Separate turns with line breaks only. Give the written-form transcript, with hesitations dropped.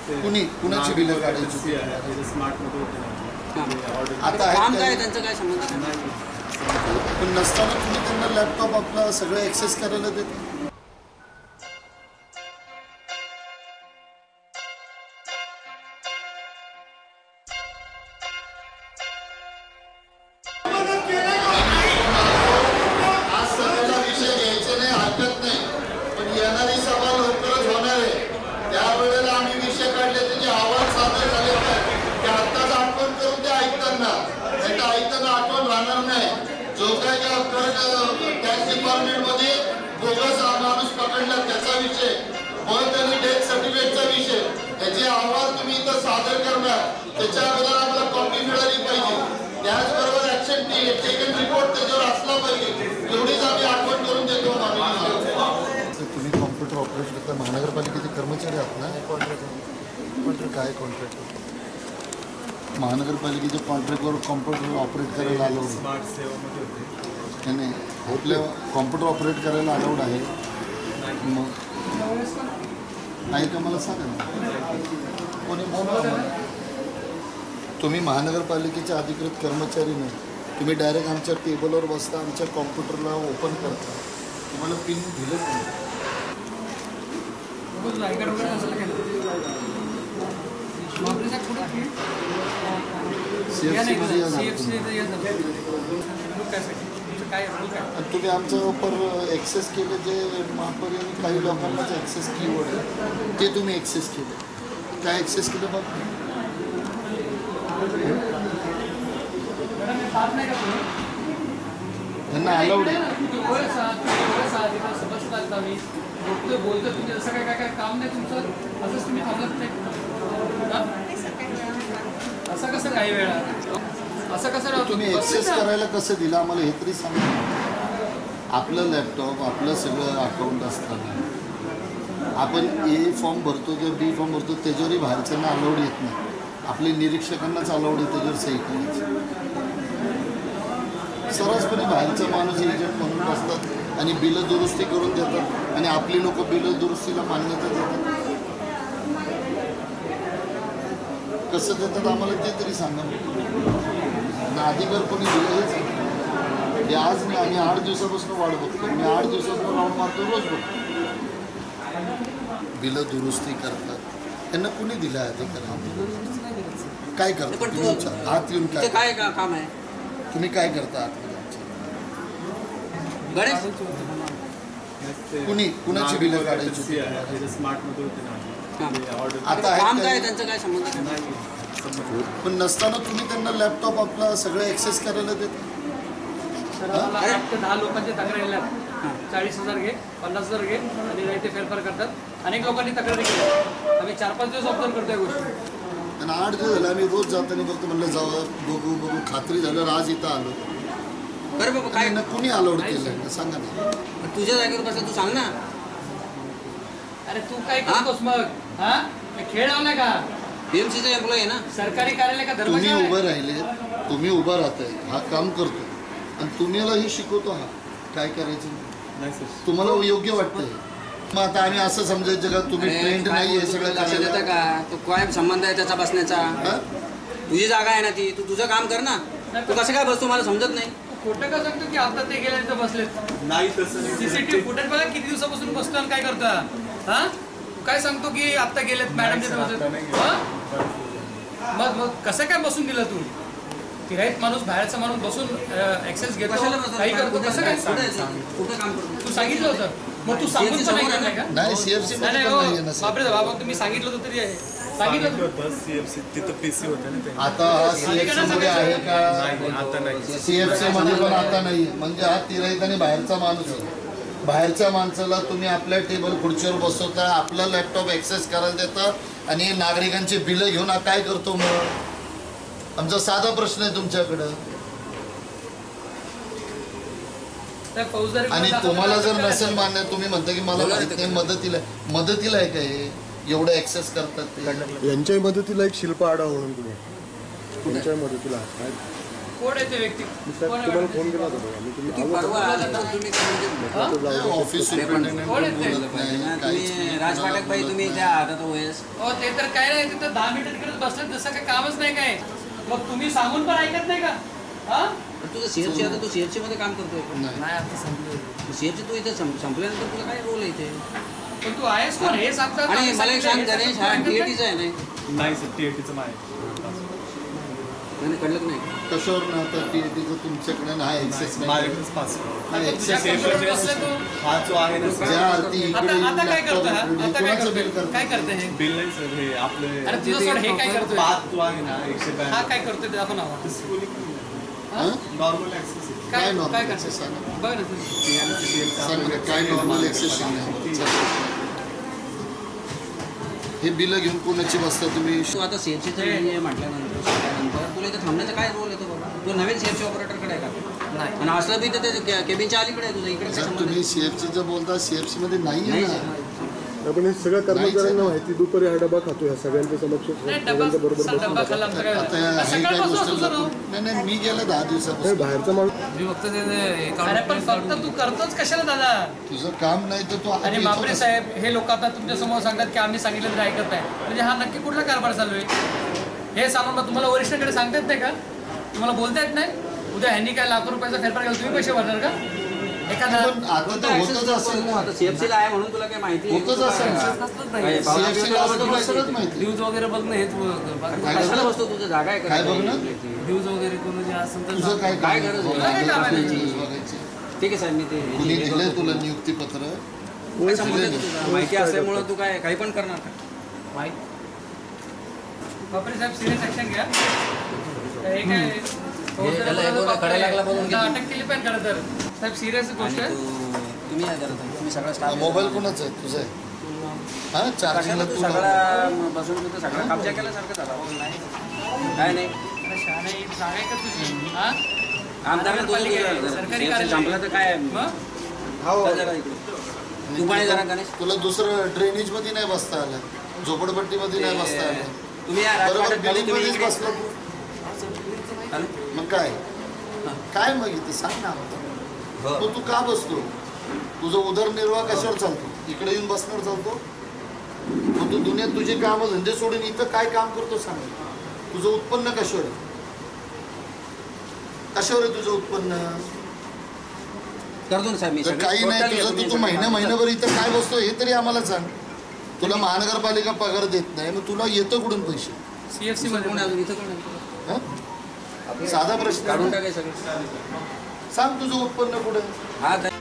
कुणाची बिलं काढायची आता
काम काय त्यांचं काय संबंध नाही.
पण नसताना तुम्ही त्यांना लॅपटॉप आपला सगळं ॲक्सेस करायला देता.
जो काय टॅक्स डिपार्टमेंट मध्ये बोगस माणूस पकडला त्याचा विषय, बर्थ आणि डेथ सर्टिफिकेटचा विषय, त्याचे अहवाल तुम्ही इथं सादर करणार, त्याच्या अगोदर आम्हाला कॉपी मिळाली पाहिजे. त्याचबरोबर ऍक्शन टेकन रिपोर्ट त्याच्यावर असला पाहिजे. एवढीच आम्ही आठवण करून देतो.
तुम्ही कॉम्प्युटर ऑपरेट करता, महानगरपालिकेचे कर्मचारी आहात ना? काय कॉन्ट्रॅक्ट? महानगरपालिकेच्या कॉन्ट्रॅक्टवर कॉम्प्युटर ऑपरेट करायला अलाउड नाही. आपल्या कॉम्प्युटर ऑपरेट करायला अलाउड आहे. मग नाही का मला सांगा ना, कोणी बोला. तुम्ही महानगरपालिकेचे अधिकृत कर्मचारी नाही, तुम्ही डायरेक्ट आमच्या टेबलवर बसता, आमच्या कॉम्प्युटरला ओपन करता, तुम्हाला पिन दिलं नाही. तुम्ही आमचं पर ॲक्सेस केलं जे महापर्यंत काही लोकांनाच ॲक्सेस कीवर्ड आहे ते तुम्ही ॲक्सेस केलं. काय ॲक्सेस केलं बघ? त्यांना अलाउड आहे.
बोलतो तुम्ही असं काय काम नाही तुमचं, असंच तुम्ही थांबत नाही. असं कसं काही वेळा असं कसं
तुम्ही ॲक्सेस करायला कसं दिलं आम्हाला हे तरी सांगा. आपलं लॅपटॉप, आपलं सगळं अकाउंट असताना आपण ए फॉर्म भरतो किंवा बी फॉर्म भरतो, त्याच्यावरही बाहेरच्यांना अलाउड येत नाही. आपले निरीक्षकांनाच अलाउड आहे त्याच्यावर सही करायची. सर्रासपणे बाहेरचा माणूस एजंट म्हणून असतात आणि बिलं दुरुस्ती करून देतात आणि आपली लोक बिलं दुरुस्तीला मान्यता देतात. कसं देतात आम्हाला ते तरी सांगा ना. अधिकार कोणी दिलं हेच हे आज नाही. आम्ही 8 दिवसापासून वाढ बघतो. मी 8 दिवसापासून राऊंड मारतो, रोज बघतो. बिलं दुरुस्ती करतात, त्यांना कुणी दिला अधिकार? काय करतात? आत येऊन
काय काम आहे?
तुम्ही काय करता आतमध्ये? कुणाची बिलं काढायची?
आता काम काय त्यांचं काय संबंध नाही.
पण नसताना तुम्ही त्यांना लॅपटॉप आपला सगळं ॲक्सेस करायला देता.
10 लोकांची तक्रारी आल्या, 40,000 घे, 50,000 घे आणि ते फेरफार करतात. अनेक लोकांनी तक्रारी केली. आम्ही 4-5 दिवस ऑब्झर्व करतो या गोष्टी.
आणि 8 दिवस झाले आम्ही रोज जाताना बघतो. म्हणलं जाऊ बघू खात्री झालं, आज इथं आलो.
बरं बाबा, काय
कुणी अलाउड केलं सांगा ना.
तुझ्या जागेवर बसला, तू सांग ना.
अरे तू काय करतोस मग? हा, खेळ लावलाय का?
बीएमसीचा एम्प्लॉई आहे ना,
सरकारी कार्यालय का?
तुम्ही उभं राहिले, तुम्ही उभं राहताय, हा काम करतो आणि तुम्हालाही शिकवतो. हा काय करायचं तुम्हाला योग्य वाटतंय. मग आता आम्ही असं समजायचं का तुम्ही ट्रेंड नाही आहे सगळं
लक्षात येतं का? तो काय संबंध आहे त्याचा बसण्याचा? तुझी जागा आहे ना ती, तू तुझं काम कर ना. तू कसं काय बसतो मला समजत नाही.
खोटं का सांगतो की आता ते गेले तर बसलेत? नाही तसं. सीसीटीव्ही फुटेज बघा किती दिवसापासून बसतो आणि काय करता. हा, काय सांगतो की आता गेलेत मॅडम तिथे बसलेत. मग कसं काय बसून दिलं तू? तिराईत माणूस, बाहेरचा माणूस बसून ऍक्सेस घेतो, काही करतो, कसं काय?
कुठं काम करतो?
तू सांगितलं होतं, मग तू सांगून पण नाही करणार का?
नाही सीएफसी
बापरे बाबा, तुम्ही सांगितलं होतं तरी सांगितलं होतं.
सीएफसी तिथं पीसी होतं ना.
आता सीएफसी मध्ये आहे का?
आता नाही.
सीएफसी मध्ये पण आता नाही. म्हणजे हा तिराईत आणि बाहेरचा माणूस आहे. बाहेरच्या माणसाला तुम्ही आपल्या टेबल खुर्चीवर बसवता, आपला लॅपटॉप ॲक्सेस करायला देता आणि नागरिकांची बिलं घेऊन काय करतो? मग आमचा साधा प्रश्न आहे तुमच्याकडं. आणि तुम्हाला जर नसेल मान्य, तुम्ही म्हणता की मला माहित नाही, मदतीला आहे काय एवढं ॲक्सेस करतात ते?
यांच्या मदतीला एक शिल्प आढावा म्हणून तुमच्या मदतीला
कोण आहे ते व्यक्ती कोण आहे
तुम्हाला
मॅडम?
फोन केला होता बघा मी तुम्ही
ती परवा आला तर तुम्ही
ऑफिस सुपरिटेंडेंट
कोण आहे ते?
बोलत नाही काहीच
तुम्ही राजपाटक भाई तुम्ही त्या आता तो वयस
हो ते तर काय नाही तिथं 10 मिनिटं तिकडे बसले जसं काही कामच नाही काय मग तुम्ही सांगून पण ऐकत नाही का हा
तुझं सीएफसी आता तू सीएफसी मध्ये काम करतोय
नाही.
नाही आता संपलं
सीएफसी तू इथे संपल्यानंतर तुला काय रोल आहे इथे
पण तू आहेस कोण हे सांगता
आणि मला एक सांग गणेश हा टीएटीचा आहे नाही
नाही सर टीएटीचं नाही
नाही कळलं की नाही
कशावर ना आता टीएटीचं तुमच्याकडे नाही एक्सेस नाही
माझ्याकडेच पास
नाही,
तुझ्या
access
कम्प्युटरवर बसले तू
हा जो आहे ना
ज्या अर्थी इकडे
आता आता काय करतो हा?
laptop
आता काय
कोणाचं बिल
करतोय काय करते हे
बिल नाही सर हे आपले
अरे तुझं सोड हे काय करतोय
पाच जो आहे ना
हा
192
काय करतोय ते दाखव ना
हा?
नॉर्मल ऍक्सेस
काय
काय normal
काय
access
करतोय
सांगा?
बघ ना तुम्ही
सांग ना, काय नॉर्मल एक्सेस हे बिल घेऊन कोणाची बसता तुम्ही
तू आता सीएफसीचं म्हटल्यानंतर तुला इथे थांबण्याचा काय रोल येतो बाबा तू नवीन सीएफसी ऑपरेटरकडे आहे का
नाही
आणि असलं बी तर ते केबिनच्या अलीकडे आहे तुझं इकडे काय
जर
संबंध
तुम्ही
आहे?
सीएफसीचं बोलता सीएफसी मध्ये नाही
नाही
आहे
sir.
ना
आपण हे सगळ्या कर्मचाऱ्यांना माहिती दुपारी हा डबा खातो ह्या सगळ्यांच्या समक्ष
नाही
सगळ्यांच्या बरोबर
डब्बा डब्बा खाल्ला आमचं काय
आता
झालं?
हे काय
सकाळपासून
गोष्ट
असतो ना.
नाही नाही मी गेलो 10
नाही
दिवसापासून
बाहेरचा माणूस
मी फक्त ते
अरे पण फक्त तू करतोच कशाला दादा
तुझं काम नाही तर तू
आणि
आधी
बापरे
येतो
साहेब हे लोक आता तुमच्या समोर सांगतात की आम्ही सांगितलं तर ऐकत नाही म्हणजे हा नक्की कुठला कारभार चालू आहे हे सांगून मग तुम्हाला वरिष्ठांकडे सांगता येत नाही का तुम्हाला बोलता येत नाही उद्या ह्यांनी काय लाखो रुपयाचा फेरफार केला तुम्ही पैसे भरणार का एखादा
पण आता तर होतच असेल ना
आता सीएफसीला आहे म्हणून तुला काय माहिती आहे?
होतच असेल
काय पावला
CFC
बिवला
ला
बसतो
तुला
माहिती
सगळंच
आहे?
माहिती
न्यूज वगैरे बघणं हेच बाकी
काय
कशाला
बघणं?
बसतो तुझं जागा आहे का?
काय बघणं?
न्यूज वगैरे कोण जे असेल तर
तुझं काय
काय गरज आहे?
काय काम आहे त्याची?
बघायची
ठीक आहे साहेब मी ते
कुणी दिलंय तुला नियुक्तीपत्र
काय संबंध आहे तुझा? माहिती असल्यामुळं तू काय काही पण करणार का
बापरे साहेब सिरियस ऍक्शन घ्या हे काय
त्याला हे बोला, कडायला लागला बोलून घे.
अटक केली पण खरं तर साहेब सिरियस गोष्ट आहे
तुम्ही या जरा तुम्ही सगळा स्टाफ
मोबाईल कोणाचा आहे तुझा आहे हा चार्जिंगला
तू
तू
सगळा बसून तू सगळा कब्जा केल्यासारखं झाला बोल नाही काय नाही
अरे शहाणा ही जागा आहे का तुझी हा
आमदार
सरकारी कार्यालय.
संपलं तर काय
मग
हो.
जा जरा इकडे. तू पण ये जरा गणेश
तुला दुसरं ड्रेनेज मध्ये नाही बसता आलं झोपडपट्टीमध्ये नाही बसता आलं
तुम्ही या
बरोबर
राजवाड्यात खाली
बिल्डिंग
तुम्ही
मध्येच
इकडे
बसला तू
चालेल?
मग काय काय मग इथं सांग ना
हो.
तू का बसतो तुझा उदरनिर्वाह कशावर चालतो इकडे येऊन बसणार चालतो मग तू दुनियात तुझे काम धंदे सोडून इथं काय काम करतो सांग तुझं उत्पन्न कशावर आहे कशावर आहे तुझं उत्पन्न
करतो ना साहेब मी
जर
सगळं
काही
total
नाही
घेतो
तुझं
मी
तर तू
सगळं.
महिनाभर इथं काय बसतो हे तरी आम्हाला सांग तुला महानगरपालिका पगार देत नाही मग तुला येतं कुठून पैसे
सीएफसी
कोण आहे
मध्ये
अजून? इथं कोण आहे?
हं? साधा प्रश्न
काढून
आहे.
टाकाय सगळं
सांग तुझं उत्पन्न कुठे
हा काय